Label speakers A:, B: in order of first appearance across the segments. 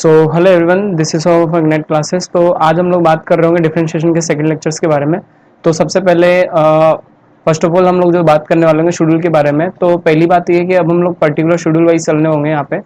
A: So hello everyone, this is of net classes. तो आज हम लोग बात कर रहे होंगे डिफरेंशिएशन के सेकंड लेक्चर्स के बारे में। तो सबसे पहले फर्स्ट ऑफ ऑल हम लोग जो बात करने वाले होंगे शेड्यूल के बारे में। तो पहली बात ये है कि अब हम लोग पर्टिकुलर शेड्यूल वाइज चलने होंगे यहाँ पे।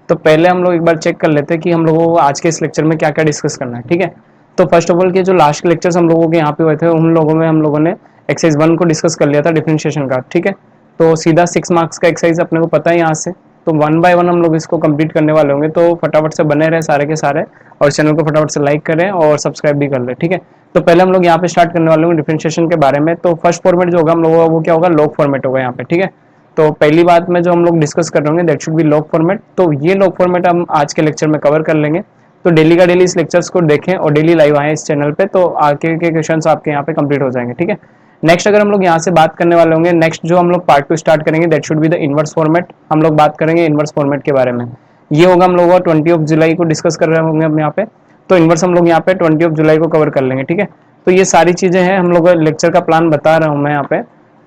A: तो पहले हम लोग एक बार चेक कर लेते हैं कि हम लोगों को आज के इस लेक्चर में क्या क्या डिस्कस करना है, ठीक है। तो फर्स्ट ऑफ ऑल के जो लास्ट लेक्चर्स हम लोगों के यहाँ पे हुए थे उन लोगों में हम लोगों ने एक्सरसाइज 1 को डिस्कस कर लिया था डिफरेंशिएशन का, ठीक है। तो सीधा 6 मार्क्स का एक्सरसाइज अपने को पता है यहाँ से। तो 1 बाय 1 हम लोग इसको कंप्लीट करने वाले होंगे। तो फटाफट से बने रहे सारे के सारे, और चैनल को फटाफट से लाइक करें और सब्सक्राइब भी कर लें, ठीक है। तो पहले हम लोग यहाँ पे स्टार्ट करने वाले होंगे डिफरेंशिएशन के बारे में। तो फर्स्ट फॉर्मेट जो होगा हम लोगों का वो क्या होगा, लॉग फॉर्मेट होगा यहाँ पे, ठीक है। तो पहली बात में जो हम लोग डिस्कस कर रहे होंगे that should B log format. तो ये लॉग फॉर्मेट हम आज के लेक्चर में कवर कर लेंगे। तो डेली का डेली इस लेक्चर्स को देखें और डेली लाइव आए इस चैनल पे, तो आगे के क्वेश्चंस आपके यहाँ पे कंप्लीट हो जाएंगे, ठीक है। नेक्स्ट अगर हम लोग यहाँ से बात करने वाले होंगे, नेक्स्ट जो हम लोग पार्ट 2 स्टार्ट करेंगे that should be the inverse format. हम लोग बात करेंगे इनवर्स फॉर्मेट के बारे में। ये होगा हम लोग 20 जुलाई को डिस्कस कर रहे होंगे हम यहाँ पे। तो इनवर्स हम लोग यहाँ पे 20 जुलाई को कवर कर लेंगे, ठीक है। तो ये सारी चीजें हैं, हम लोग लेक्चर का प्लान बता रहा हूँ मैं यहाँ पे।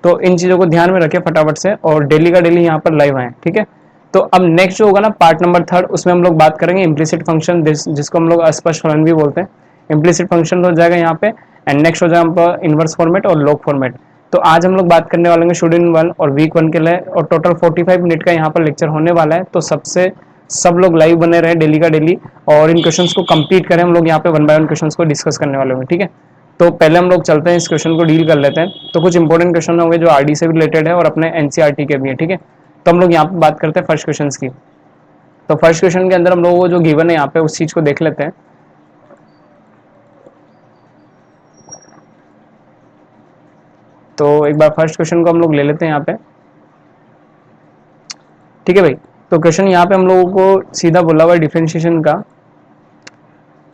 A: तो इन चीजों को ध्यान में रखें फटाफट से, और डेली का डेली यहाँ पर लाइव आए, ठीक है। तो अब नेक्स्ट जो होगा ना पार्ट नंबर 3, उसमें हम लोग बात करेंगे इम्प्लिसिट फंक्शन, जिसको हम लोग अस्पष्ट फलन भी बोलते हैं। इम्प्लिसिट फंक्शन हो जाएगा यहाँ पे, एंड नेक्स्ट हो जाएगा इनवर्स फॉर्मेट और लॉग फॉर्मेट। तो आज हम लोग बात करने वाले हैं स्टूडेंट 1 और वीक 1 के लिए, और टोटल 45 मिनट का यहाँ पर लेक्चर होने वाला है। तो सबसे सब लोग लाइव बने रहे डेली का डेली, और इन क्वेश्चंस को कंप्लीट करें। हम लोग यहाँ पे 1 बाय 1 क्वेश्चंस को डिस्कस करने वाले होंगे, ठीक है। तो पहले हम लोग चलते हैं, इस क्वेश्चन को डील कर लेते हैं। तो कुछ इंपॉर्टेंट क्वेश्चन होंगे जो आरडी से भी रिलेटेड है और अपने एनसीईआरटी के भी है, ठीक है। तो हम लोग यहाँ पे बात करते हैं फर्स्ट क्वेश्चन की। तो फर्स्ट क्वेश्चन के अंदर हम लोगों को जो गिवन है यहाँ पे उस चीज को देख लेते हैं। तो एक बार फर्स्ट क्वेश्चन को हम लोग ले लेते हैं यहाँ पे, ठीक है भाई। तो क्वेश्चन यहाँ पे हम लोगों को सीधा बोला हुआ है डिफरेंशिएशन का।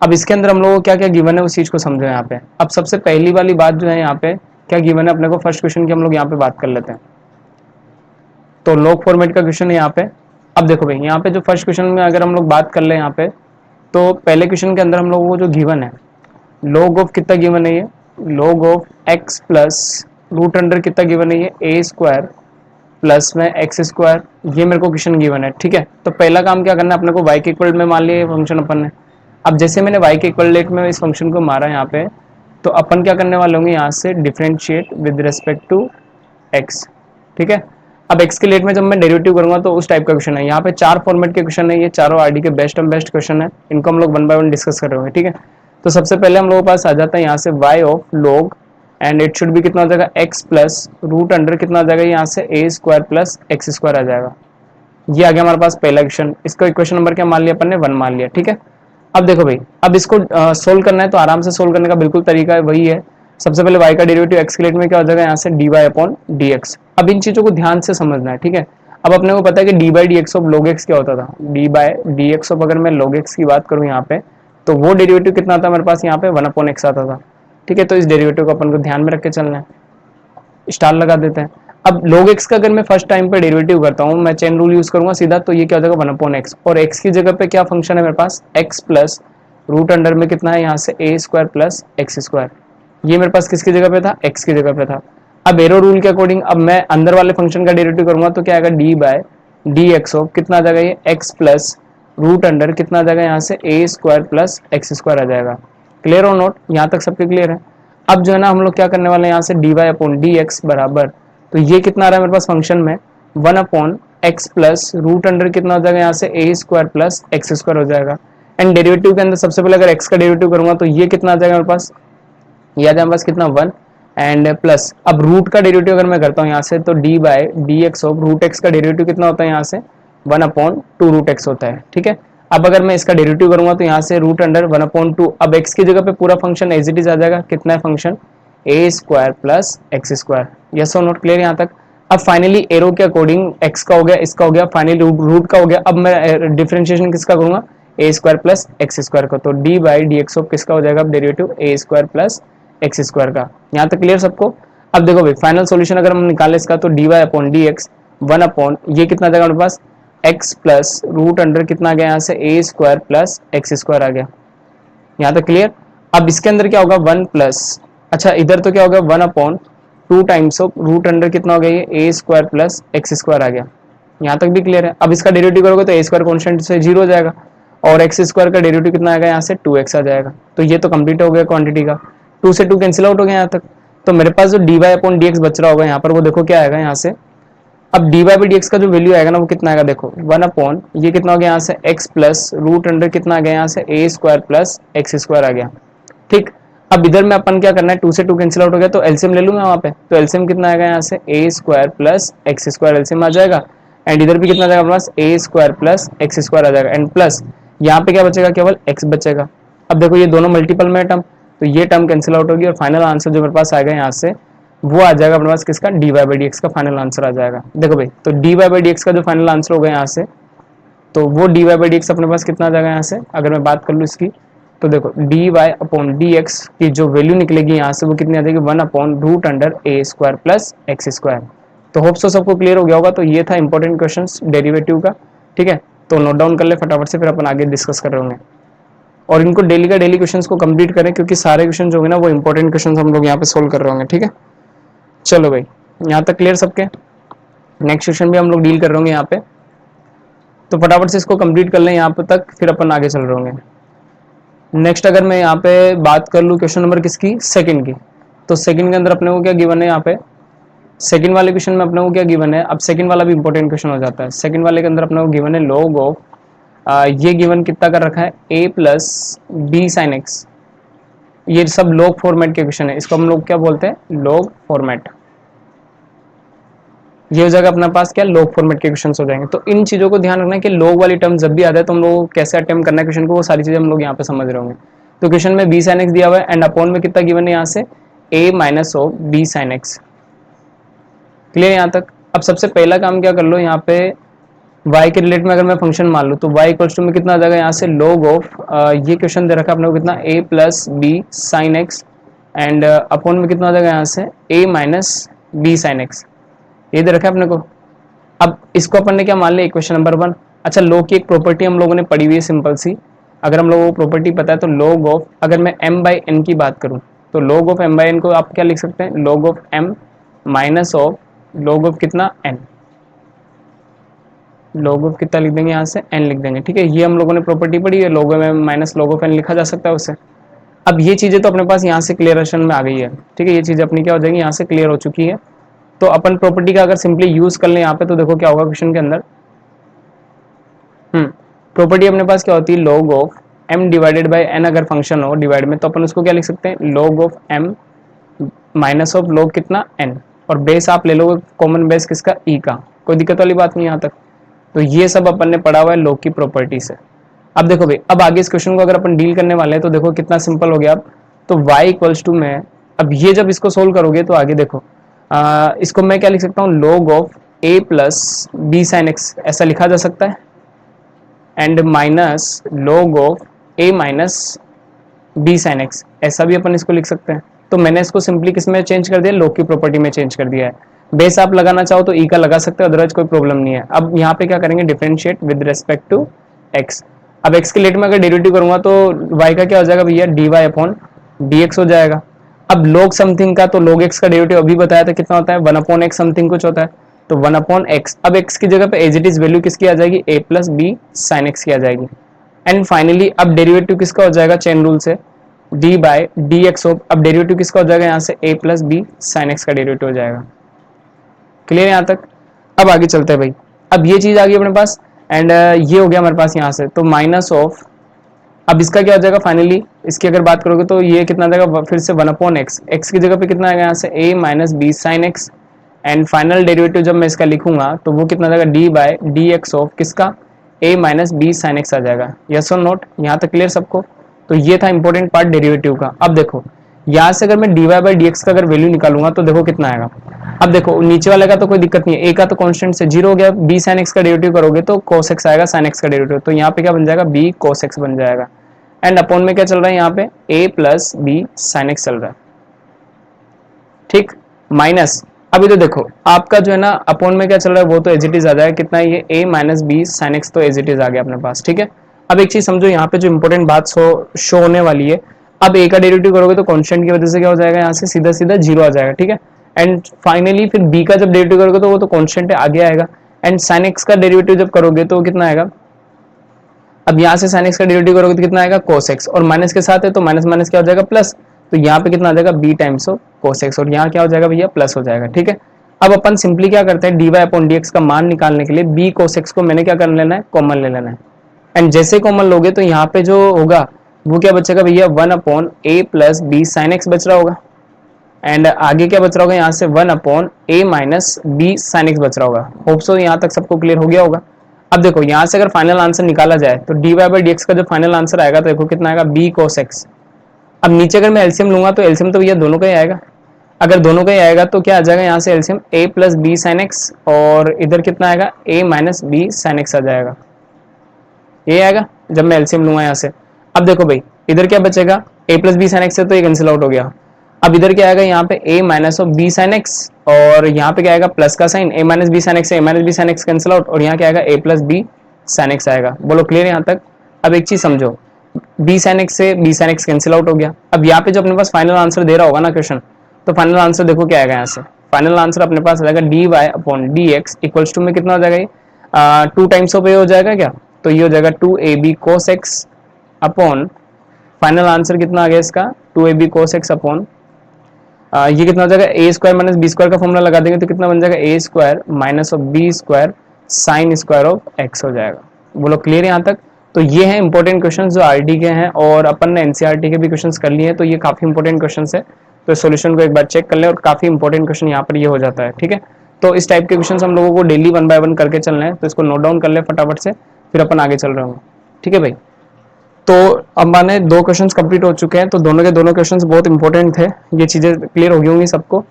A: अब इसके अंदर हम लोगों को क्या क्या गिवन है उस चीज को समझो यहाँ पे। अब सबसे पहली वाली बात जो है यहाँ पे क्या गिवन है अपने को, फर्स्ट क्वेश्चन की हम लोग यहाँ पे बात कर लेते हैं। तो लॉग फॉर्मेट का क्वेश्चन है यहाँ पे। अब देखो भाई, यहाँ पे जो फर्स्ट क्वेश्चन में अगर हम लोग बात कर ले यहाँ पे, तो पहले क्वेश्चन के अंदर हम लोगों को जो गिवन है, लॉग ऑफ कितना गिवन है, ये log of X plus root under कितना गिवन है, ये ए स्क्वायर प्लस में एक्स स्क्वायर। ये मेरे को क्वेश्चन गिवन है, ठीक है। तो पहला काम क्या करना है अपने को, वाई के इक्वल में मान लिया फंक्शन अपन ने। अब जैसे मैंने वाई के इक्वल में इस फंक्शन को मारा यहाँ पे, तो अपन क्या करने वाले होंगे यहाँ से differentiate with respect to X, ठीक है। अब एक्स के लेट में जब मैं डेरिवेटिव करूंगा तो उस टाइप का क्वेश्चन है। यहाँ पे 4 फॉर्मेट के क्वेश्चन है, ये चारों आरडी के बेस्ट एंड बेस्ट क्वेश्चन है। इनको हम लोग 1 बाय 1 डिस्कस कर रहे होंगे, ठीक है। तो सबसे पहले हम लोगों के पास आ जाता है यहाँ से y of log, and it should भी कितना हो जाएगा एक्स प्लस रूट अंडर कितना आ जाएगा यहाँ से a square plus x square आ जाएगा। ये आ गया हमारे पास पहला क्वेश्चन। इसका इक्वेशन नंबर क्या मान लिया अपन ने, 1 मान लिया, ठीक है। अब देखो भाई, अब इसको सोल्व करना है तो आराम से सोल्व करने का बिल्कुल तरीका है वही है। सबसे पहले y का डेरिवेटिव x के लेट में क्या हो जाएगा यहाँ से dy अपॉन dx। अब इन चीजों को ध्यान से समझना है, ठीक है। अब अपने को पता है कि dy by d x of log x क्या होता था, dy by d x of, अगर मैं log x की बात करूँ यहाँ पे, तो वो डेरिवेटिव कितना आता है मेरे पास यहाँ पे 1 अपॉन x आता था, ठीक है। तो इस डेरिवेटिव को अपन को ध्यान में रख के चलना है, स्टार लगा देते हैं। अब log x का अगर मैं फर्स्ट टाइम पे डेरिवेटिव करता हूँ, मैं चेन रूल यूज करूंगा सीधा, तो ये क्या हो जाएगा 1 अपॉन एक्स, और x की जगह पे क्या फंक्शन है मेरे पास x प्लस रूट अंडर में कितना है यहाँ से a square plus x square. ये मेरे पास किसकी जगह पे था, x की जगह पे था। अब एरो रूल के अकॉर्डिंग अब मैं अंदर वाले फंक्शन का डेरिवेटिव करूंगा तो क्या आएगा d by d x of कितना आ जाएगा, ये x प्लस रूट अंडर कितना आ जाएगा यहाँ से a square plus x square आ जाएगा। क्लियर और नोट, यहाँ तक सबके क्लियर है। अब जो है ना हम लोग क्या करने वाले हैं यहाँ से d y upon d x बराबर, तो ये कितना आ रहा है मेरे पास फंक्शन में 1 upon x plus root under कितना हो जाएगा यहाँ से a square plus x square हो जाएगा। एंड डेरिवेटिव के अंदर सबसे पहले अगर x का डेरिवेटिव करूंगा तो ये कितना आ जाएगा मेरे पास, ये आ जाएगा मेरे पास कितना 1, एंड प्लस अब रूट का डेरिवेटिव अगर मैं करता हूँ यहाँ से, तो d by d x of root x का डेरिवेटिव कितना होता है यहाँ से 1 अपॉन 2 रूट एक्स होता है, ठीक है। अब अगर मैं इसका डेरिवेटिव करूंगा तो यहाँ से रूट अंडर 1 अपॉन 2, अब x की जगह पे पूरा फंक्शन एज इट इज आ जाएगा, कितना है function a square plus x square. Yes और नोट, क्लियर यहाँ तक। अब फाइनली एरो के अकॉर्डिंग x का हो गया, इसका हो गया, फाइनली रूट का हो गया। अब मैं डिफरेंशिएशन किसका करूंगा, ए स्क्वायर प्लस एक्स स्क्वायर का, तो d by d x of किसका हो जाएगा डेरिवेटिव ए स्क्वायर प्लस एक्स स्क्वायर का। यहाँ तक क्लियर सबको। अब देखो भाई फाइनल सॉल्यूशन अगर हम निकाले इसका, तो d y upon d x 1 upon ये कितना आ जाएगा हमारे पास x प्लस रूट अंडर कितना आ गया यहाँ से a square plus x square आ गया। यहाँ तक क्लियर। अब इसके अंदर क्या होगा 1 प्लस, अच्छा इधर तो क्या होगा 1 upon 2 times of root under कितना हो गया ये ए स्क्वायर प्लस एक्स स्क्वायर आ गया। यहाँ तक भी क्लियर है। अब इसका डेरिवेटिव करोगे तो ए स्क्वायर कॉन्स्टेंट से 0 हो जाएगा, और एक्स स्क्वायर का डेरिवेटिव कितना आएगा यहाँ से 2x आ जाएगा। तो ये तो कंप्लीट हो गया क्वांटिटी का, 2 से 2 कैंसिल आउट हो गया यहाँ तक। तो मेरे पास जो dy अपॉन dx बच रहा होगा यहाँ पर वो देखो क्या आएगा यहाँ से। अब dy बाई dx का जो वैल्यू आएगा ना वो कितना आएगा देखो 1 अपॉन ये कितना हो गया यहाँ से x प्लस रूट अंडर कितना आ गया यहाँ से a square plus x square आ गया। ठीक, अब इधर में अपन क्या करना है, 2 से 2 कैंसिल आउट हो गया तो एलसीएम ले लूंगा वहां पे। तो एलसीएम कितना आएगा यहाँ से a square plus x square LCM आ जाएगा। एंड इधर भी कितना आ जाएगा अपने पास a square plus x square आ जाएगा। एंड प्लस यहाँ पे क्या बचेगा, केवल x बचेगा। अब देखो ये दोनों मल्टीपल में टर्म, तो ये टर्म कैंसिल आउट होगी और फाइनल आंसर जो मेरे पास आएगा यहाँ से वो आ जाएगा अपने पास किसका, dy बाई डी एक्स का फाइनल आंसर आ जाएगा। देखो भाई, तो dy बाई डी एक्स का जो फाइनल आंसर होगा यहाँ से, तो वो dy बाई डी एक्स अपने पास कितना आ जाएगा यहाँ से, अगर मैं बात कर लूँ इसकी, तो देखो dy अपॉन डी एक्स की जो वैल्यू निकलेगी यहाँ से वो कितनी आ जाएगी 1 upon root under a square plus x square. तो होप सो सबको क्लियर हो गया होगा। तो ये था इंपॉर्टेंट क्वेश्चन डेरिवेटिव का। ठीक है, तो नोट डाउन कर ले फटाफट से, फिर अपन आगे डिस्कस कर रहे होंगे। और इनको डेली का डेली क्वेश्चंस को कंप्लीट करें, क्योंकि सारे क्वेश्चन जो होंगे ना वो इंपॉर्टेंट क्वेश्चन हम लोग यहाँ पे सोल्व कर रहे होंगे। ठीक है, चलो भाई यहाँ तक क्लियर सबके। नेक्स्ट क्वेश्चन भी हम लोग डील कर रहे होंगे यहाँ पे, तो फटाफट से इसको कंप्लीट कर लें यहाँ पे तक, फिर अपन आगे चल रहे होंगे। नेक्स्ट अगर मैं यहाँ पे बात कर लूँ क्वेश्चन नंबर किसकी, सेकंड की, तो सेकंड के अंदर अपने को क्या गिवन है यहाँ पे, सेकंड वाले क्वेश्चन में अपने को क्या गिवन है। अब सेकंड वाला भी इंपॉर्टेंट क्वेश्चन हो जाता है। सेकंड वाले के अंदर अपने को गिवन है लॉग ऑफ, ये गिवन कितना कर रखा है a plus b sine x. ये सब लॉग फॉर्मेट के क्वेश्चन है, इसको हम लोग क्या बोलते हैं, लॉग फॉर्मेट। ये हो जाएगा अपने पास क्या, लॉग फॉर्मेट के क्वेश्चंस हो जाएंगे। तो इन चीजों को ध्यान रखना है कि लॉग वाली टर्म जब भी आता है तो हम लोग कैसे अटेम्प्ट करना है क्वेश्चन को, वो सारी चीजें हम लोग यहाँ पे समझ रहे होंगे। तो क्वेश्चन में बी साइन एक्स दिया हुआ है एंड अपॉन में कितना गिवन है यहाँ से a minus of b sine x. Clear यहाँ तक। अब सबसे पहला काम क्या कर लो, यहाँ पे y के रिलेट में अगर मैं फंक्शन मान लूँ तो y इक्वल्स टू में कितना आ जाएगा यहाँ से log ऑफ, ये क्वेश्चन दे रखा है अपने को कितना a plus b sine x and upon में कितना आ जाएगा यहाँ से a minus b sine x, ये दे रखा है अपने को। अब इसको अपन ने क्या मान लिया, इक्वेशन नंबर 1। अच्छा, log की एक प्रॉपर्टी हम लोगों ने पढ़ी हुई है सिंपल सी, अगर हम लोगों को प्रॉपर्टी पता है तो log ऑफ, अगर मैं m बाई एन की बात करूँ तो log of m by n को आप क्या लिख सकते हैं, log of m minus of log of कितना n, log ऑफ कितना लिख देंगे यहाँ से n लिख देंगे। ठीक है, ये हम लोगों ने प्रॉपर्टी पढ़ी है, log of m minus log of n लिखा जा सकता है उसे। अब ये चीजें तो अपने पास यहाँ से क्लियरेशन में आ गई है। ठीक है, ये चीजें अपनी क्या हो जाएंगी, यहाँ से क्लियर हो चुकी है। तो अपन प्रॉपर्टी का अगर सिंपली यूज कर लें यहाँ पे, तो देखो क्या होगा क्वेश्चन के अंदर, प्रॉपर्टी अपने पास क्या होती है, log of m divided by n अगर फंक्शन हो डिवाइड में, तो अपन उसको क्या लिख सकते हैं, log of m minus of log कितना n, और बेस आप ले लोगे कॉमन बेस किसका, e का, कोई दिक्कत वाली बात नहीं यहाँ तक। तो ये सब अपन ने पढ़ा हुआ है log की प्रॉपर्टी से। अब देखो भाई, अब आगे इस क्वेश्चन को अगर अपन डील करने वाले हैं तो देखो कितना सिंपल हो गया। अब तो y इक्वल्स टू में, अब ये जब इसको सोल्व करोगे तो आगे देखो इसको मैं क्या लिख सकता हूँ, log of a plus b sine x ऐसा लिखा जा सकता है and minus log of a minus b sine x, ऐसा भी अपन इसको लिख सकते हैं। तो मैंने इसको सिंपली किस में चेंज कर दिया, log की प्रॉपर्टी में चेंज कर दिया है। बेस आप लगाना चाहो तो e का लगा सकते हो, अदरवाइज कोई प्रॉब्लम नहीं है। अब यहाँ पे क्या करेंगे, differentiate with respect to x। अब x के लेट में अगर डेरिवेटिव करूंगा तो y का क्या हो जाएगा भैया, dy अपॉन dx हो जाएगा। अब log समथिंग का, तो log x का डेरिवेटिव अभी बताया था कितना होता है, 1 अपॉन x समथिंग कुछ होता है, तो 1 अपॉन x। अब x की जगह पे एज इट इज वैल्यू किसकी आ जाएगी, a plus b sine x की आ जाएगी। एंड फाइनली अब डेरिवेटिव किसका हो जाएगा, चेन रूल से d by d x of, अब डेरिवेटिव किसका हो जाएगा यहाँ से, a plus b sine x का डेरिवेटिव हो जाएगा। क्लियर यहाँ तक। अब आगे चलते हैं भाई, अब ये चीज आ गई अपने पास एंड ये हो गया हमारे पास यहाँ से, तो माइनस ऑफ, अब इसका क्या हो जाएगा फाइनली, इसकी अगर बात करोगे तो ये कितना आ जाएगा फिर से 1 अपॉन एक्स, एक्स की जगह पे कितना आएगा यहाँ से a minus b sine x and final derivative जब मैं इसका लिखूंगा तो वो कितना आ जाएगा d by d x of किसका, a minus b sine x आ जाएगा। यस और नोट, यहाँ तक क्लियर सबको। तो ये था इंपॉर्टेंट पार्ट डेरिवेटिव का। अब देखो यहाँ से अगर मैं dy बाई डी एक्स का अगर वैल्यू निकालूंगा तो देखो कितना आएगा। अब देखो नीचे वाले का तो कोई दिक्कत नहीं है, a का तो कांस्टेंट से 0 हो गया, b sin x का डेरिवेटिव करोगे तो cos x आएगा sin x का डेरिवेटिव, तो यहाँ पे क्या बन जाएगा, b cos x बन जाएगा। एंड अपॉन में क्या चल रहा है यहाँ पे, a plus b sine x चल रहा है। ठीक, माइनस, अभी तो देखो आपका जो है ना अपॉन में क्या चल रहा है वो तो एज इट इज आ जाएगा, कितना है ये a minus b sine x, तो एज इट इज आ गया अपने पास। ठीक है, अब एक चीज समझो यहाँ पे जो इंपॉर्टेंट बात शो होने वाली है, अब a का डेरिवेटिव करोगे तो कांस्टेंट की वजह से क्या हो जाएगा, यहाँ से सीधा सीधा 0 आ जाएगा। ठीक है, एंड फाइनली फिर b का जब डेरिवेटिव करोगे तो वो तो कांस्टेंट है, आगे आएगा। एंड sin x का डेरिवेटिव जब करोगे तो कितना आएगा, अब यहाँ से sin x का डेरिवेटिव करोगे तो कितना आएगा cos x, और माइनस के साथ है तो माइनस माइनस क्या हो जाएगा प्लस, तो यहाँ पे कितना आ जाएगा b times of cos x, और यहाँ क्या हो जाएगा भैया प्लस हो जाएगा। ठीक है, अब अपन सिंपली क्या करते हैं dy अपॉन dx का मान निकालने के लिए b cos x को मैंने क्या कर लेना है कॉमन ले लेना है, एंड जैसे कॉमन लोगे तो यहाँ पे जो होगा वो क्या बचेगा भैया 1 upon a plus b sine x बच रहा होगा, एंड आगे क्या बच रहा होगा यहाँ से 1 upon a minus b sine x बच रहा होगा। होप सो यहाँ तक सबको क्लियर हो गया होगा। अब देखो यहाँ से अगर फाइनल आंसर निकाला जाए तो dy बाई डी एक्स का जो फाइनल आंसर आएगा तो देखो कितना आएगा b cos x। अब नीचे अगर मैं एलसीएम लूंगा तो एलसीएम तो भैया दोनों का ही आएगा, अगर दोनों का ही आएगा तो क्या आ जाएगा यहाँ से LCM a plus b sine x, और इधर कितना आएगा a minus b sine x आ जाएगा, ये आएगा जब मैं एलसीएम लूंगा यहाँ से। अब देखो भाई इधर क्या बचेगा a plus b sine x से तो ये कैंसिल आउट हो गया, अब इधर क्या आएगा यहाँ पे a minus of b sine x, और यहाँ पे क्या आएगा प्लस का sign a minus b sine x से a minus b sine x cancel out, और यहाँ क्या आएगा a plus b sine x आएगा। बोलो क्लियर यहाँ तक। अब एक चीज समझो b साइन एक्स से b sign x cancel out हो गया। अब यहाँ पे जो अपने पास फाइनल आंसर दे रहा होगा ना क्वेश्चन, तो फाइनल आंसर देखो क्या आएगा यहाँ से, फाइनल आंसर अपने पास आएगा dy upon d x equals to में कितना हो जाएगा ये 2 टाइम्स ऑफ a हो जाएगा क्या, तो ये हो जाएगा 2ab cos x upon final answer कितना आ गया इसका 2ab cos x अपॉन ये कितना हो जाएगा a square minus b square का फॉर्मूला लगा देंगे तो कितना बन जाएगा a square minus of b square sine square of x हो जाएगा। बोलो क्लियर यहाँ तक। तो ये है इंपॉर्टेंट क्वेश्चन जो आरडी के हैं, और अपन ने एनसीईआरटी के भी क्वेश्चंस कर लिए हैं, तो ये काफी इंपॉर्टेंट क्वेश्चन है, तो सॉल्यूशन को एक बार चेक कर ले, और काफी इंपॉर्टेंट क्वेश्चन यहाँ पर ये हो जाता है। ठीक है, तो इस टाइप के क्वेश्चन हम लोगों को डेली 1 बाय 1 करके चलना है, तो इसको नोट डाउन कर ले फटाफट से, फिर अपन आगे चल रहे होंगे। ठीक है भाई, तो अब मैंने 2 क्वेश्चंस कंप्लीट हो चुके हैं, तो दोनों के दोनों क्वेश्चंस बहुत इंपॉर्टेंट थे, ये चीजें क्लियर हो गई होंगी सबको।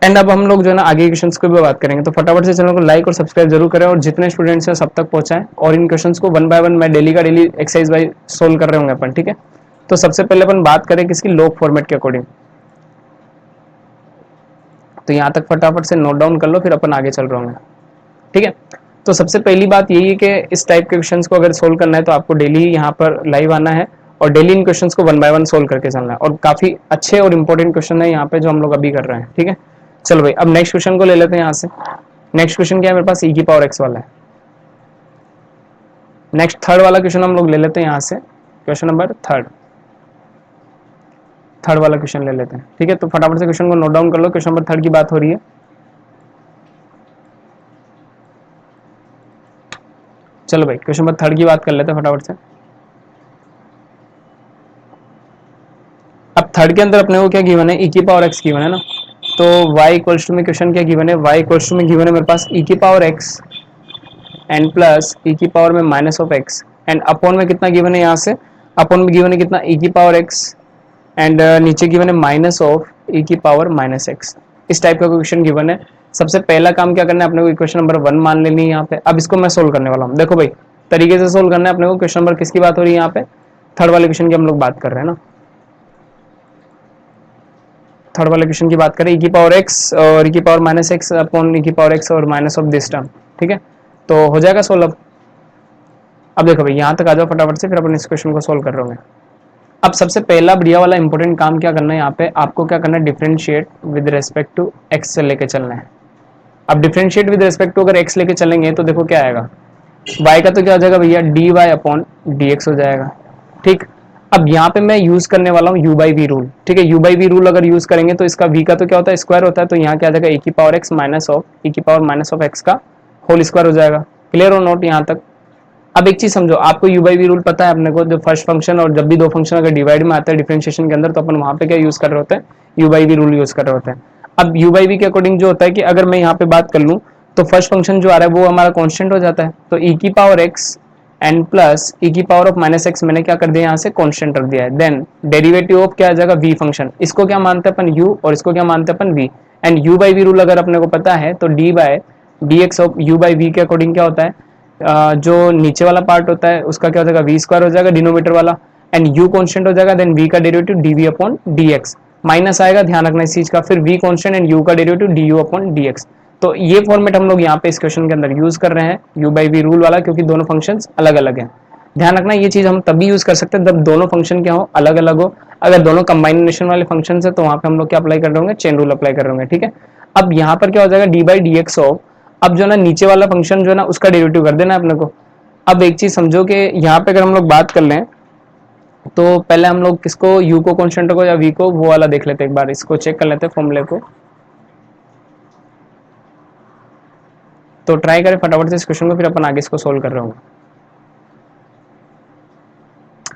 A: एंड अब हम लोग जो है ना आगे क्वेश्चंस को भी बात करेंगे, तो फटाफट से चैनल को लाइक और सब्सक्राइब जरूर करें, और जितने स्टूडेंट्स हैं सब तक पहुंचाएं, और इन क्वेश्चंस को 1 बाय 1 मैं डेली का डेली एक्सरसाइज वाइज सोल्व कर रहे होंगे अपन। ठीक है, तो सबसे पहले अपन बात करें किसकी लॉग फॉर्मेट के अकॉर्डिंग, तो यहाँ तक फटाफट से नोट डाउन कर लो, फिर अपन आगे चल रहे होंगे। ठीक है, तो सबसे पहली बात यही है कि इस टाइप के क्वेश्चंस को अगर सोल्व करना है तो आपको डेली यहाँ पर लाइव आना है, और डेली इन क्वेश्चंस को 1 बाय 1 सोल्व करके चलना है, और काफी अच्छे और इंपॉर्टेंट क्वेश्चन है यहाँ पे जो हम लोग अभी कर रहे हैं। ठीक है, चलो भाई अब नेक्स्ट क्वेश्चन को ले लेते हैं यहाँ से। नेक्स्ट क्वेश्चन क्या है मेरे पास e की पावर x वाला है। नेक्स्ट थर्ड वाला क्वेश्चन हम लोग ले लेते हैं यहाँ से, क्वेश्चन नंबर थर्ड वाला क्वेश्चन ले लेते हैं। ठीक है, तो फटाफट से क्वेश्चन को नोट डाउन कर लो, क्वेश्चन नंबर 3 की बात हो रही है। चलो भाई क्वेश्चन नंबर 3 की बात कर लेते हैं फटाफट से। अब थर्ड के अंदर अपने को क्या गिवन है, e की पावर x गिवन है ना, तो y इक्वल्स टू में क्वेश्चन क्या गिवन है, y इक्वल्स टू में गिवन है मेरे पास e की power x and plus e की पावर में minus of x, and upon में कितना गिवन है, यहाँ से अपॉन में गिवन है कितना e की पावर x, एंड नीचे गिवन है माइनस ऑफ e की पावर माइनस x। इस टाइप का क्वेश्चन गिवन है। सबसे पहला काम क्या करना है अपने को, इक्वेशन नंबर 1 मान लेनी है यहाँ पे। अब इसको मैं सोल्व करने वाला हूँ, देखो भाई तरीके से सोल्व करना है अपने को। क्वेश्चन नंबर किसकी बात हो रही है यहाँ पे, थर्ड वाले क्वेश्चन की हम लोग बात कर रहे हैं ना, थर्ड वाले क्वेश्चन की बात करें e की पावर x और e की power minus x upon e की पावर x और माइनस ऑफ दिस टर्म। ठीक है, तो हो जाएगा सोल्व। अब देखो भाई यहाँ तक आ जाओ फटाफट से, फिर अपन इस क्वेश्चन को सोल्व कर रहे होंगे। अब सबसे पहला बढ़िया वाला इंपॉर्टेंट काम क्या करना है यहाँ पे, आपको क्या करना है differentiate with respect to x से लेके चलना है। अब डिफरेंशिएट विद रेस्पेक्ट टू अगर x लेके चलेंगे तो देखो क्या आएगा, y का तो क्या हो जाएगा भैया dy अपॉन dx हो जाएगा। ठीक, अब यहाँ पे मैं यूज करने वाला हूँ u बाई वी रूल। ठीक है, u बाई वी रूल अगर यूज करेंगे तो इसका v का तो क्या होता है स्क्वायर होता है, तो यहाँ क्या आ जाएगा e की power x minus of e की पावर माइनस ऑफ x का होल स्क्वायर हो जाएगा। क्लियर हो नोट यहाँ तक। अब एक चीज समझो, आपको u बाई वी रूल पता है अपने को, जो फर्स्ट फंक्शन और जब भी 2 फंक्शन अगर डिवाइड में आता है डिफरेंशिएशन के अंदर, तो अपन वहां पे क्या यूज कर रहे होते हैं u by v rule use कर रहे होते हैं। अब u बाई वी के अकॉर्डिंग जो होता है कि अगर मैं यहाँ पे बात कर लूँ तो फर्स्ट फंक्शन जो आ रहा है वो हमारा कांस्टेंट हो जाता है, तो e की power x and plus e की पावर ऑफ माइनस एक्स मैंने क्या कर दिया यहाँ से कांस्टेंट रख दिया है। देन डेरिवेटिव ऑफ क्या आ जाएगा v फंक्शन, इसको क्या मानते हैं अपन u और इसको क्या मानते हैं अपन v, and u by v rule अगर अपने को पता है तो d by d x of u by v के अकॉर्डिंग क्या होता है, जो नीचे वाला पार्ट होता है उसका क्या हो जाएगा v स्क्वायर हो जाएगा डिनोमिनेटर वाला, एंड u कांस्टेंट हो जाएगा, देन v का derivative dv upon dx minus आएगा, ध्यान रखना इस चीज का, फिर v कांस्टेंट एंड u का डेरिवेटिव du अपॉन dx। तो ये फॉर्मेट हम लोग यहाँ पे इस क्वेश्चन के अंदर यूज कर रहे हैं u बाई वी रूल वाला, क्योंकि दोनों फंक्शंस अलग अलग हैं। ध्यान रखना ये चीज हम तभी यूज कर सकते हैं जब दोनों फंक्शन क्या हो अलग अलग हो। अगर दोनों कंबाइनेशन वाले फंक्शन है तो वहां पे हम लोग क्या अप्लाई कर रहे होंगे, चेन रूल अप्लाई कर रहे होंगे। ठीक है, अब यहाँ पर क्या हो जाएगा D by d x of, अब जो ना नीचे वाला फंक्शन जो है ना उसका डेरिवेटिव कर देना है अपने को। अब एक चीज समझो कि यहाँ पे अगर हम लोग बात कर लें तो पहले हम लोग किसको, u को कॉन्स्टेंट को या v को, वो वाला देख लेते हैं, एक बार इसको चेक कर लेते हैं फॉर्मूले को। तो ट्राई करें फटाफट से इस क्वेश्चन को, फिर अपन आगे इसको सोल्व कर रहे होंगे।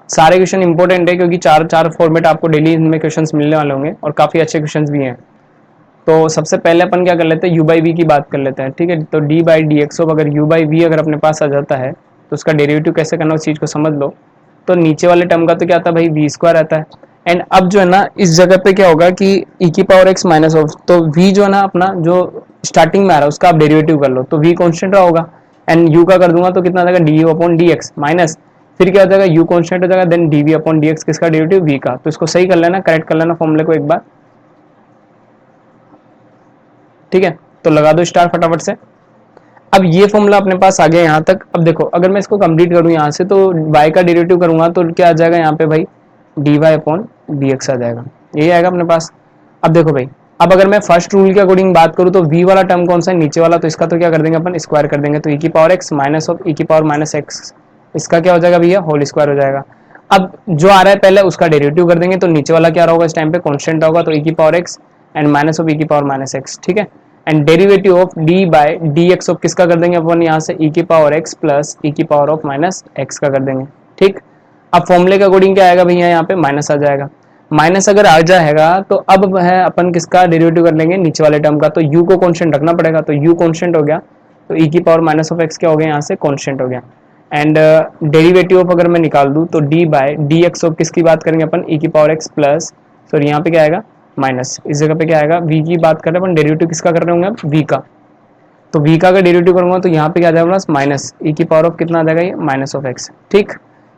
A: सारे क्वेश्चन इंपॉर्टेंट है क्योंकि चार चार फॉर्मेट आपको डेली इनमें क्वेश्चंस मिलने वाले होंगे और काफी अच्छे क्वेश्चंस भी हैं। तो सबसे पहले अपन क्या कर लेते हैं, u बाई वी की बात कर लेते हैं, ठीक है। तो d बाई डी एक्स, अगर u बाई वी अगर अपने पास आ जाता है तो उसका डेरिवेटिव कैसे करना उस चीज को समझ लो। तो नीचे वाले टर्म का तो क्या आता है भाई, वी स्क्वायर आता है। एंड अब जो है ना इस जगह पे क्या होगा कि e की पावर x माइनस ऑफ, तो v जो है ना अपना जो स्टार्टिंग में आ रहा है उसका आप डेरिवेटिव कर लो, तो v कॉन्स्टेंट रहा होगा। एंड u का कर दूंगा तो कितना आ जाएगा, d u upon d x minus, फिर क्या हो जाएगा u कॉन्स्टेंट हो जाएगा, then d v upon d x, किसका डेरिवेटिव, v का। तो इसको सही कर लेना, करेक्ट कर लेना फॉर्मूले को एक बार, ठीक है। तो लगा दो स्टार फटाफट से। अब ये फॉर्मूला अपने पास आ गया यहाँ तक। अब देखो अगर मैं इसको कंप्लीट करूँ यहाँ से, तो y का डेरिवेटिव करूंगा तो क्या आ जाएगा यहाँ पे भाई, d y upon d x आ जाएगा, यही आएगा अपने पास। अब देखो भाई, अब अगर मैं फर्स्ट रूल के अकॉर्डिंग बात करूँ तो v वाला टर्म कौन सा है, नीचे वाला, तो इसका तो क्या कर देंगे अपन, स्क्वायर कर देंगे। तो e की power x minus of e की पावर माइनस एक्स, इसका क्या हो जाएगा भैया, होल स्क्वायर हो जाएगा। अब जो आ रहा है पहले उसका डेरिवेटिव कर देंगे, तो नीचे वाला क्या होगा इस टाइम पे, कॉन्स्टेंट होगा, तो e की power x and minus of e की पावर माइनस एक्स, ठीक है। And derivative of d by d x of किसका कर देंगे अपन यहाँ से, e की पावर x प्लस e की पावर ऑफ माइनस एक्स का कर देंगे, ठीक। अब फॉर्मूले के अकॉर्डिंग क्या आएगा भैया, यहाँ पे माइनस आ जाएगा। माइनस अगर आ जाएगा तो अब है अपन किसका डेरिवेटिव कर लेंगे, नीचे वाले टर्म का। तो u को कांस्टेंट रखना पड़ेगा, तो u कांस्टेंट हो गया, तो e की पावर माइनस ऑफ x क्या हो गया, यहाँ से कांस्टेंट हो गया। एंड डेरिवेटिव ऑफ अगर मैं निकाल दूं तो d by d x of किसकी बात करेंगे अपन, e की पावर x प्लस, सॉरी यहाँ पे क्या आएगा माइनस, इस जगह पे क्या आएगा, v की बात कर रहे हैं अपन, डेरिवेटिव किसका कर रहे होंगे, v का। तो v का अगर डेरिवेटिव करूंगा तो यहाँ पे क्या आ जाएगा माइनस e की पावर ऑफ कितना आ जाएगा, ये माइनस ऑफ x, ठीक।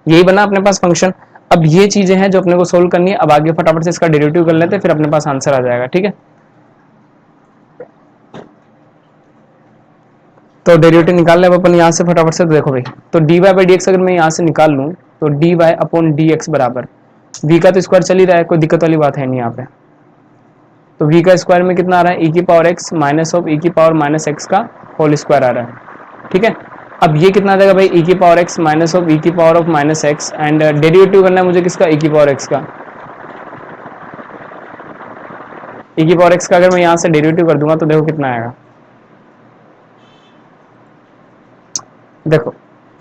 A: यही बना अपने पास फंक्शन। अब ये चीजें हैं जो अपने को सोल्व करनी है। अब आगे फटाफट से इसका डेरिवेटिव कर लेते हैं, फिर अपने पास आंसर आ जाएगा, ठीक है। तो डेरिवेटिव निकाल ले अब अपन यहाँ से फटाफट से। तो देखो भाई, तो d y by d x अगर मैं यहाँ से निकाल लूँ तो d y upon d x बराबर, v का तो स्क्वायर चल ही रहा है, कोई दिक्कत वाली बात है नहीं यहाँ पे। तो v का स्क्वायर में कितना आ रहा है, e की power x minus of e की पावर माइनस एक्स का होल स्क्वायर आ रहा है, ठीक है। अब ये कितना आ जाएगा भाई, e की power x minus of e की power of minus x, and derivative करना है मुझे किसका, e की पावर x का। e की पावर x का अगर मैं यहाँ से डेरिवेटिव कर दूंगा तो देखो कितना आएगा, देखो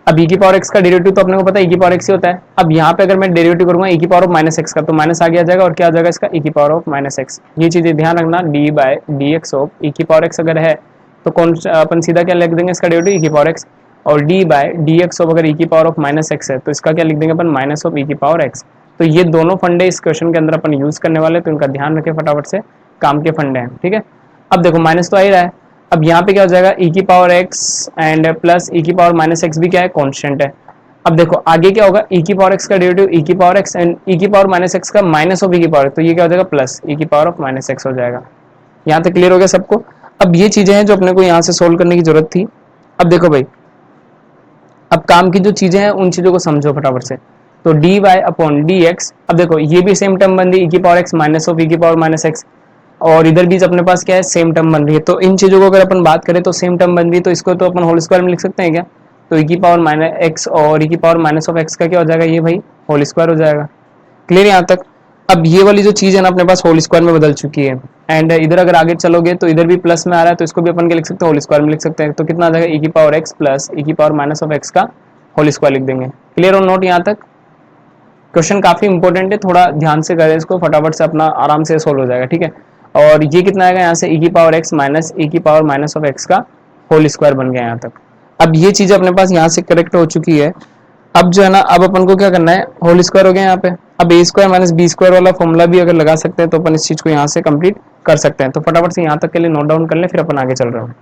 A: अब e की पावर x का डेरिवेटिव तो अपने को पता है e की पावर x ही होता है। अब यहाँ पे अगर मैं डेरिवेटिव करूंगा e की पावर ऑफ माइनस एक्स का, तो माइनस आगे आ जाएगा और क्या आ जाएगा इसका, e की पावर ऑफ माइनस एक्स। ये चीजें ध्यान रखना, d by d x of e की पावर x अगर है तो कौन अपन सीधा क्या लिख देंगे इसका डेरिवेटिव, e की पावर x। और d by d x of अगर e की पावर ऑफ माइनस एक्स है तो इसका क्या लिख देंगे अपन, माइनस ऑफ e की पावर x। तो ये दोनों फंडे इस क्वेश्चन के अंदर अपन यूज करने वाले, तो इनका ध्यान रखें फटाफट से, काम के फंडे हैं, ठीक है। अब देखो माइनस तो आ ही रहा है, अब यहाँ पे क्या हो जाएगा, e की power x and plus e की पावर माइनस एक्स भी क्या है, कांस्टेंट है। अब देखो आगे क्या होगा, e की पावर x का डेरिवेटिव e की पावर x एंड e की पावर माइनस एक्स का माइनस ऑफ e की पावर, तो ये क्या हो जाएगा प्लस e की पावर ऑफ माइनस एक्स हो जाएगा। यहाँ तक क्लियर हो गया सबको। अब ये चीजें हैं जो अपने को यहाँ से सोल्व करने की जरूरत थी। अब देखो भाई, अब काम की जो चीजें हैं उन चीजों को समझो फटाफट से। तो d y upon d x, अब देखो ये भी सेम टर्म बन रही, e की power x minus of e की पावर माइनस एक्स, और इधर भी अपने पास क्या है, सेम टर्म बन रही है। तो इन चीजों को अगर अपन बात करें तो सेम टर्म बन रही है, तो इसको तो अपन होल स्क्वायर में लिख सकते हैं क्या। तो e की पावर माइनस एक्स और e की पावर माइनस ऑफ एक्स का क्या हो जाएगा, ये भाई होल स्क्वायर हो जाएगा। क्लियर यहाँ तक। अब ये वाली जो चीज है ना अपने पास होल स्क्वायर में बदल चुकी है। एंड इधर अगर आगे चलोगे तो इधर भी प्लस में आ रहा है, तो इसको भी अपन क्या लिख सकते हैं, होल स्क्वायर में लिख सकते हैं। तो कितना आ जाएगा, e की पावर x प्लस e की पावर माइनस ऑफ एक्स का होल स्क्वायर लिख देंगे। क्लियर और नोट यहाँ तक। क्वेश्चन काफी इंपॉर्टेंट है, थोड़ा ध्यान से करें इसको, फटाफट से अपना आराम से सोल्व हो जाएगा, ठीक है। और ये कितना आएगा यहाँ से, e की पावर x माइनस e की पावर माइनस ऑफ एक्स का होल स्क्वायर बन गया यहाँ तक। अब ये चीज अपने पास यहाँ से करेक्ट हो चुकी है। अब जो है ना, अब अपन को क्या करना है, होल स्क्वायर हो गया यहाँ पे। अब ए स्क्वायर माइनस बी स्क्वायर वाला फॉर्मूला भी अगर लगा सकते हैं तो अपन इस चीज को यहाँ से कंप्लीट कर सकते हैं। तो फटाफट से यहाँ तक के लिए नोट डाउन कर लें, फिर अपन आगे चल रहे हैं।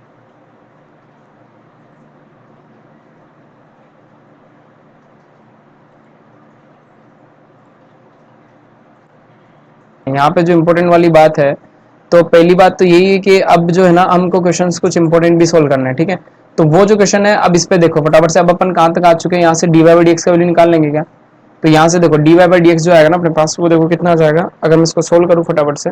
A: यहाँ पे जो इम्पोर्टेंट वाली बात है, तो पहली बात तो यही है कि अब जो है ना हमको क्वेश्चंस कुछ इंपॉर्टेंट भी सोल्व करना है, ठीक है। तो वो जो क्वेश्चन है अब इस पे देखो फटाफट से, अब अपन कहाँ तक आ चुके हैं, यहाँ से d y by d x का वैल्यू निकाल लेंगे क्या। तो यहाँ से देखो d y by d x जो आएगा ना अपने पास, वो देखो कितना आ जाएगा, अगर मैं इसको सोल्व करूँ फटाफट से,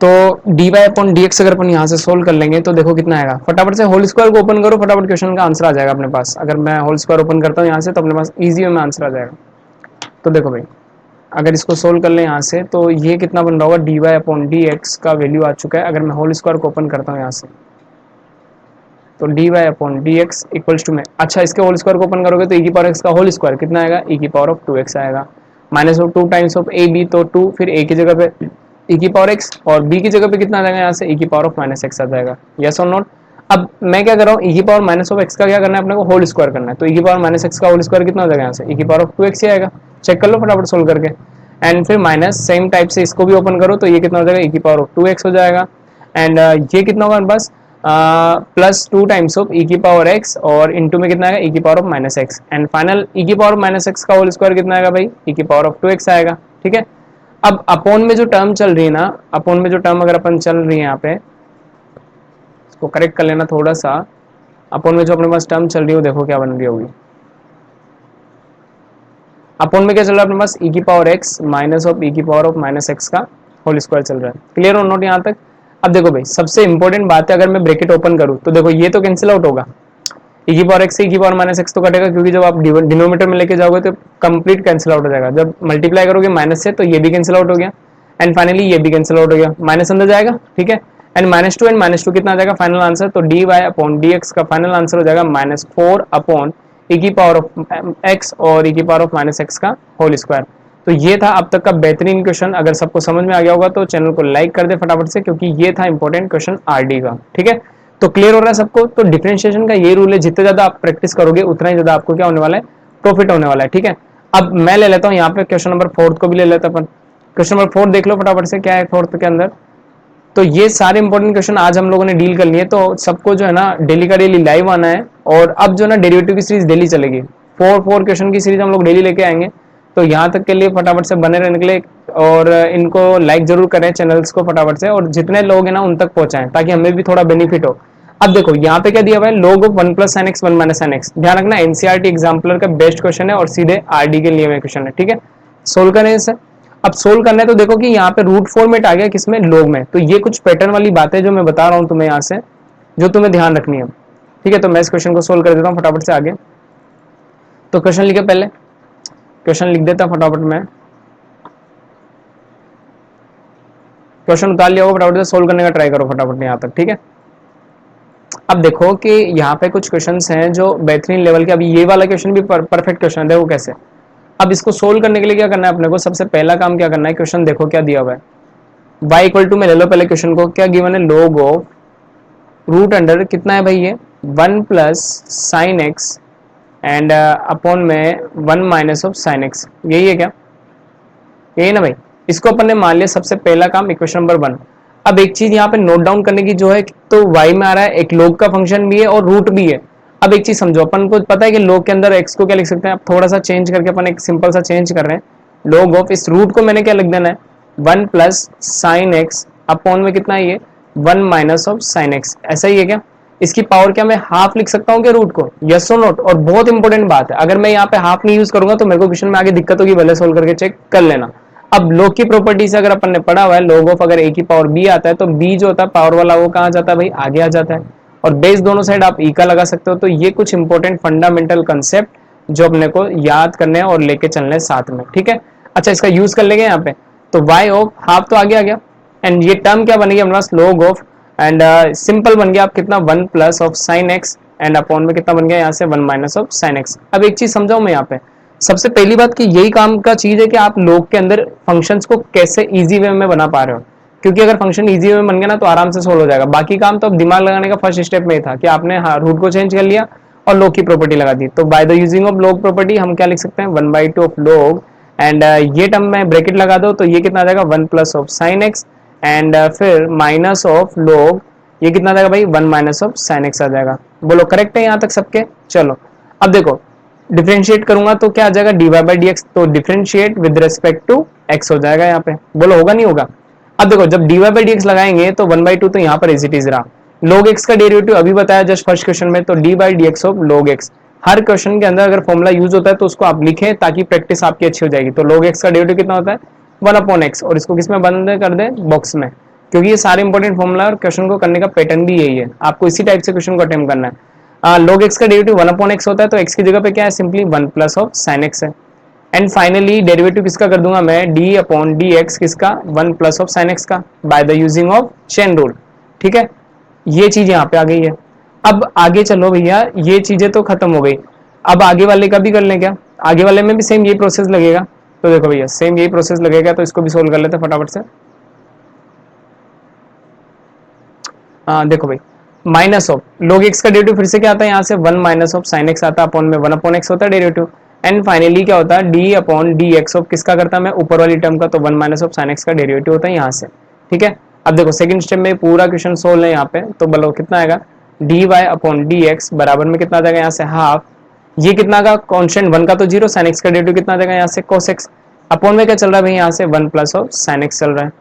A: तो d y upon d x अगर अपन यहाँ से सोल्व कर लेंगे तो देखो कितना आएगा, फटाफट से होल स्क्वायर को ओपन करो, फटाफट क्वेश्चन का आंसर आ जाएगा अपने पास। अगर मैं होल स्क्वायर ओपन करता हूँ यहाँ से तो अपने पास इजी में आंसर आ जाएगा। तो देखो भाई अगर इसको सोल्व कर लें यहाँ से तो ये कितना बन रहा होगा, d y upon d x का वैल्यू आ चुका है। अगर मैं होल स्क्वायर को ओपन करता हूँ यहाँ से तो d y upon d x equals to में, अच्छा इसके होल स्क्वायर को ओपन करोगे तो ई की पावर एक्स का होल स्क्वायर कितना आएगा, ई की पावर ऑफ 2x आएगा, minus of 2 times of a b, तो 2 फिर ए की जगह पे ई की पावर एक्स और बी की जगह पे कितना आ जाएगा यहाँ से ई की पावर ऑफ माइनस एक्स आ जाएगा, यस और नॉट। अब मैं क्या कर रहा हूँ, ई की पावर माइनस ऑफ एक्स का क्या करना है अपने को, होल स्क्वायर करना है। तो ई की पावर माइनस एक्स का होल स्क्वायर कितना हो जाएगा यहाँ से, ई की पावर ऑफ 2x ही आएगा। चेक कर लो फटाफट सोल्व करके। एंड फिर माइनस सेम टाइप से इसको भी ओपन करो तो ये कितना हो जाएगा, ई की पावर ऑफ 2x हो जाएगा। एंड ये कितना होगा बस प्लस 2 टाइम्स ऑफ ई की पावर एक्स और इनटू में कितना आएगा ई की power of minus x, and final e की पावर ऑफ माइनस एक्स का होल स्क्वायर कितना आएगा भाई, ई की पावर ऑफ 2x आएगा। ठीक है, अब अपॉन में जो टर्म चल रही है ना, अपॉन में जो टर्म अगर अपन चल रही है यहाँ पे इसको करेक्ट कर लेना थोड़ा सा, अपॉन में जो अपने पास टर्म चल रही है वो देखो क्या बन रही होगी। अपॉन में क्या चल रहा है अपने पास, ई की पावर एक्स माइनस ऑफ ई की पावर ऑफ माइनस एक्स का होल स्क्वायर चल रहा है। क्लियर और नोट यहाँ तक। अब देखो भाई सबसे इंपॉर्टेंट बात है, अगर मैं ब्रैकेट ओपन करूँ तो देखो ये तो कैंसिल आउट होगा, ई की पावर एक्स से ई की पावर माइनस एक्स तो कटेगा, क्योंकि जब आप डिनोमीटर में लेके जाओगे तो कंप्लीट कैंसिल आउट हो जाएगा। जब मल्टीप्लाई करोगे माइनस से तो ये भी कैंसिल आउट हो गया, एंड फाइनली ये भी कैंसिल आउट हो गया, माइनस अंदर जाएगा। ठीक है, एंड माइनस टू कितना आ जाएगा फाइनल आंसर, तो d y upon d x का फाइनल आंसर हो जाएगा -4 अपॉन ई की पावर ऑफ एक्स और ई की पावर ऑफ माइनस एक्स का होल स्क्वायर। तो ये था अब तक का बेहतरीन क्वेश्चन। अगर सबको समझ में आ गया होगा तो चैनल को लाइक कर दे फटाफट से, क्योंकि ये था इंपॉर्टेंट क्वेश्चन आरडी का। ठीक है, तो क्लियर हो रहा है सबको। तो डिफरेंशिएशन का ये रूल है, जितने ज्यादा आप प्रैक्टिस करोगे उतना ही ज्यादा आपको क्या होने वाला है, प्रॉफिट होने वाला है। ठीक है, अब मैं ले लेता हूँ यहाँ पे क्वेश्चन नंबर 4 को भी ले लेता अपन। क्वेश्चन नंबर 4 देख लो फटाफट से, क्या है 4 के अंदर। तो ये सारे इंपॉर्टेंट क्वेश्चन आज हम लोगों ने डील कर लिए, तो सबको जो है ना डेली का डेली लाइव आना है। और अब जो है ना डेरिवेटिव की सीरीज डेली चलेगी, 4 क्वेश्चन की सीरीज हम लोग डेली लेके आएंगे। तो यहाँ तक के लिए फटाफट से बने रहने के लिए और इनको लाइक जरूर करें चैनल्स को फटाफट से, और जितने लोग हैं ना उन तक पहुंचाएं ताकि हमें भी थोड़ा बेनिफिट हो। अब देखो यहाँ पे क्या दिया हुआ है, log of 1 + sin x 1 - sin x। ध्यान रखना एनसीईआरटी एग्जाम्पलर का बेस्ट क्वेश्चन है और सीधे आरडी के लिए क्वेश्चन है। ठीक है, सोल्व करें इसे। अब सोल्व करना है तो देखो कि यहाँ पे रूट फॉर्मेट आ गया किसमें, log में। तो ये कुछ पैटर्न वाली बातें जो मैं बता रहा हूँ तुम्हें यहाँ से, जो तुम्हें ध्यान रखनी है। ठीक है, तो मैं इस क्वेश्चन को सोल्व कर देता हूँ फटाफट से आगे। तो क्वेश्चन लिखे, पहले क्वेश्चन लिख देता फटाफट में, क्वेश्चन उतार लिया होगा, फटाफट से सोल्व करने का ट्राई करो फटाफट यहाँ तक। ठीक है, अब देखो कि यहाँ पे कुछ क्वेश्चंस हैं जो बेहतरीन लेवल के। अभी ये वाला क्वेश्चन भी परफेक्ट क्वेश्चन है, देखो कैसे। अब इसको सोल्व करने के लिए क्या करना है अपने को, सबसे पहला काम क्या करना है, क्वेश्चन देखो क्या दिया हुआ है, y इक्वल टू में ले लो पहले क्वेश्चन को, क्या गिवन है, log ऑफ रूट अंडर कितना है भाई ये 1 + sin x एंड अपॉन में 1 - sin x, यही है क्या, यही ना भाई। इसको अपन ने मान लिया सबसे पहला काम इक्वेशन नंबर 1। अब एक चीज यहाँ पे नोट डाउन करने की जो है, तो y में आ रहा है एक log का फंक्शन भी है और रूट भी है। अब एक चीज समझो, अपन को पता है कि log के अंदर x को क्या लिख सकते हैं, अब थोड़ा सा चेंज करके अपन एक सिंपल सा चेंज कर रहे हैं। log ऑफ इस रूट को मैंने क्या लिख देना है, 1 + sin x अपॉन में कितना है ये 1 - sin x, ऐसा ही है क्या। इसकी पावर क्या मैं हाफ लिख सकता हूँ क्या रूट को, यस और नोट। और बहुत इंपॉर्टेंट बात है, अगर मैं यहाँ पे हाफ नहीं यूज करूंगा तो मेरे को क्वेश्चन में आगे दिक्कत होगी, भले सोल्व करके चेक कर लेना। अब log की प्रॉपर्टी से अगर अपन ने पढ़ा हुआ है, log ऑफ अगर a की पावर b आता है तो b जो होता है पावर वाला वो कहाँ जाता है भाई, आगे आ जाता है, और बेस दोनों साइड आप e का लगा सकते हो। तो ये कुछ इंपॉर्टेंट फंडामेंटल कंसेप्ट जो अपने को याद करने हैं और लेके चलने साथ में। ठीक है, अच्छा इसका यूज कर लेंगे यहाँ पे। तो y ऑफ हाफ तो आगे आ गया, एंड ये टर्म क्या बनेगी हमारे पास, log ऑफ, एंड सिंपल बन गया आप कितना 1 + sin x एंड अपॉन में कितना बन गया यहाँ से 1 - sin x। अब एक चीज समझाऊं मैं यहाँ पे, सबसे पहली बात कि यही काम का चीज है कि आप लोग के अंदर फंक्शंस को कैसे इजी वे में बना पा रहे हो, क्योंकि अगर फंक्शन इजी वे में बन गया ना तो आराम से सोल्व हो जाएगा। बाकी काम तो अब दिमाग लगाने का फर्स्ट स्टेप में ही था कि आपने हाँ रूट को चेंज कर लिया और log की प्रॉपर्टी लगा दी। तो by the using of log property हम क्या लिख सकते हैं, 1/2 ऑफ log, एंड ये टर्म में ब्रैकेट लगा दो तो ये कितना आ जाएगा 1 + sin x, एंड फिर माइनस ऑफ log, ये कितना आ जाएगा भाई 1 - sin x आ जाएगा। बोलो करेक्ट है यहाँ तक सबके। चलो अब देखो डिफरेंशिएट करूंगा तो क्या आ जाएगा dy/dx, तो differentiate with respect to x हो जाएगा यहाँ पे। बोलो होगा नहीं होगा। अब देखो जब dy/dx लगाएंगे तो 1/2 तो यहाँ पर एज इट इज रहा, log x का डेरिवेटिव अभी बताया जस्ट फर्स्ट क्वेश्चन में, तो dy/dx of log x। Her question के अंदर अगर फॉर्मूला यूज होता है तो उसको आप लिखें ताकि प्रैक्टिस आपकी अच्छी हो जाएगी। तो log x का डेरिवेटिव कितना होता है 1/x, और इसको किसमें बंद कर दे, बॉक्स में, क्योंकि ये सारे इंपॉर्टेंट फॉर्मूला और क्वेश्चन को करने का पैटर्न भी यही है, आपको इसी टाइप से क्वेश्चन को अटेम्प्ट करना है। log x का डेरिवेटिव 1/x होता है, तो x की जगह पे क्या है, simply 1 plus of sine x है। एंड फाइनली डेरिवेटिव किसका कर दूंगा मैं, d अपॉन डी एक्स किसका, 1 प्लस ऑफ साइन x का, by the using of chain rule. ठीक है, ये चीज यहाँ पे आ गई है। अब आगे चलो भैया, ये चीजें तो खत्म हो गई, अब आगे वाले का भी कर लें क्या, आगे वाले में भी सेम यही प्रोसेस लगेगा। तो देखो भैया सेम यही प्रोसेस लगेगा, तो इसको भी सोल्व कर लेते हैं फटाफट से। देखो भाई, माइनस ऑफ log x का डेरिवेटिव फिर से क्या आता है, यहाँ से 1 माइनस ऑफ साइन x आता है, अपॉन में 1 अपॉन x होता है डेरिवेटिव। एंड फाइनली क्या होता है, d upon d x of किसका करता है मैं, ऊपर वाली टर्म का, तो 1 माइनस ऑफ साइन x का डेरिवेटिव होता है यहाँ से। ठीक है, अब देखो सेकंड स्टेप में पूरा क्वेश्चन सोल्व है यहाँ पे, तो बोलो कितना आएगा, dy अपॉन डी एक्स बराबर में कितना आ जाएगा यहाँ से हाफ, ये कितना का कॉन्स्टेंट 1 का तो 0, साइन x का डेरिवेटिव कितना आ जाएगा यहाँ से cos x, अपॉन में क्या चल रहा है भाई यहाँ से 1 प्लस ऑफ साइन x चल रहा है,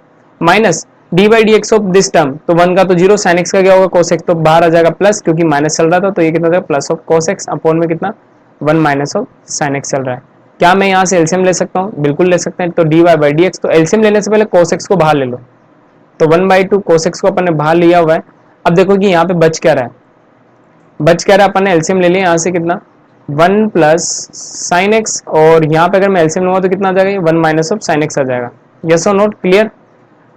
A: minus D by d x of this term, तो 1 का तो 0, साइन x का क्या होगा cos x, तो बाहर आ जाएगा प्लस, क्योंकि माइनस चल रहा था, तो ये कितना जाएगा plus of cos x, upon में कितना 1 माइनस ऑफ साइन x चल रहा है। क्या मैं यहाँ से एलसीएम ले सकता हूँ, बिल्कुल ले सकते हैं। तो d y by d x, तो एलसीएम लेने से पहले cos x को बाहर ले लो, तो 1/2 cos x को अपन ने बाहर लिया हुआ है। अब देखो कि यहाँ पे बच क्या रहा है, बच क्या रहा है, अपन ने एलसीएम ले लिया यहाँ से कितना 1 प्लस साइन एक्स, और यहाँ पे अगर मैं एलसीएम लूंगा तो कितना आ जाएगा, 1 माइनस ऑफ साइन एक्स आ जाएगा। यस और नोट, क्लियर।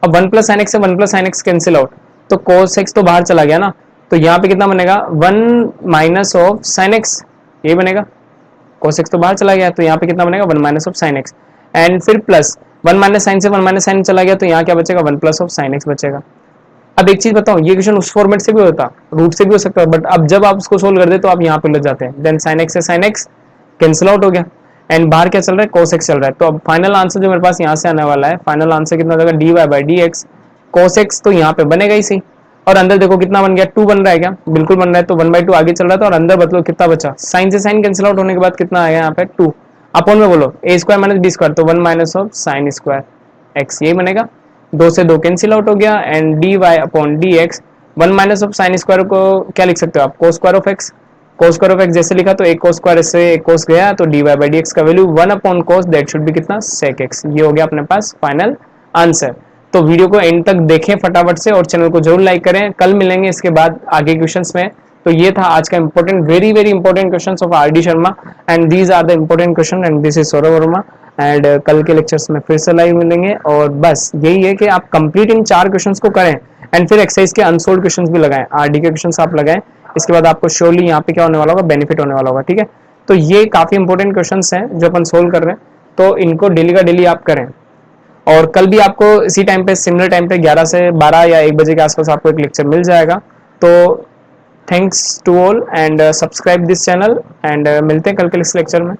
A: अब 1 प्लस साइन एक्स से 1 plus sign x cancel out, तो cos x तो बाहर चला गया ना, तो यहाँ पे कितना बनेगा 1 माइनस ऑफ साइन एक्स, ये बनेगा, cos x तो बाहर चला गया, तो यहाँ पे कितना बनेगा 1 minus of sign x, and फिर प्लस 1 माइनस साइन से 1 माइनस साइन चला गया, तो यहाँ क्या बचेगा 1 प्लस ऑफ साइन एक्स बचेगा। अब एक चीज बताओ, ये क्वेश्चन उस फॉर्मेट से भी होता, रूट से भी हो सकता है, बट अब जब आप उसको सोल्व कर दे तो आप यहाँ पे लग जाते हैं, देन साइन एक्स से साइन एक्स कैंसिल आउट हो गया, एंड बाहर क्या चल रहा है cos x चल रहा है। तो अब फाइनल आंसर जो मेरे पास यहाँ से आने वाला है, फाइनल आंसर कितना होगा, d y by d x cos x, तो यहाँ पे बनेगा ही सही, और अंदर देखो कितना बन गया 2 बन रहा है, क्या बिल्कुल बन रहा है, तो 1/2 आगे चल रहा था, और अंदर बदलो कितना बचा, साइन से साइन कैंसिल आउट होने के बाद कितना आया यहाँ पे 2, अपॉन में बोलो a square minus b square, तो 1 minus of sine square x, ये बनेगा, 2 से 2 कैंसिल आउट हो गया, and d y upon d x 1 minus of sine square को क्या लिख सकते हो आप, cos square of x, cos square of x जैसे लिखा, तो एक cos स्क्वायर से एक cos गया, तो d y by d x का value 1 upon cos, that should be कितना sec x, ये हो गया अपने पास फाइनल आंसर। तो वीडियो को एंड तक देखें फटाफट से, और चैनल को जरूर लाइक करें, कल मिलेंगे इसके बाद आगे क्वेश्चंस में। तो ये था आज का important, very very important questions of R D Sharma, and these are the important question, and this is Saurabh Verma, and कल के लेक्चर्स में फिर से लाइव मिलेंगे। और बस यही है कि आप कंप्लीट इन 4 क्वेश्चंस को करें, एंड फिर एक्सरसाइज के अनसोल्ड क्वेश्चंस भी लगाएं, आरडी के क्वेश्चंस आप लगाएं, इसके बाद आपको श्योरली यहाँ पे क्या होने वाला होगा, बेनिफिट होने वाला होगा। ठीक है, तो ये काफी इंपॉर्टेंट क्वेश्चंस हैं जो अपन सोल्व कर रहे हैं, तो इनको डेली का डेली आप करें। और कल भी आपको इसी टाइम पे, सिमिलर टाइम पे 11 से 12 या 1 बजे के आसपास आपको एक लेक्चर मिल जाएगा। तो thanks to all, and subscribe this channel, and मिलते हैं कल के इस लेक्चर में।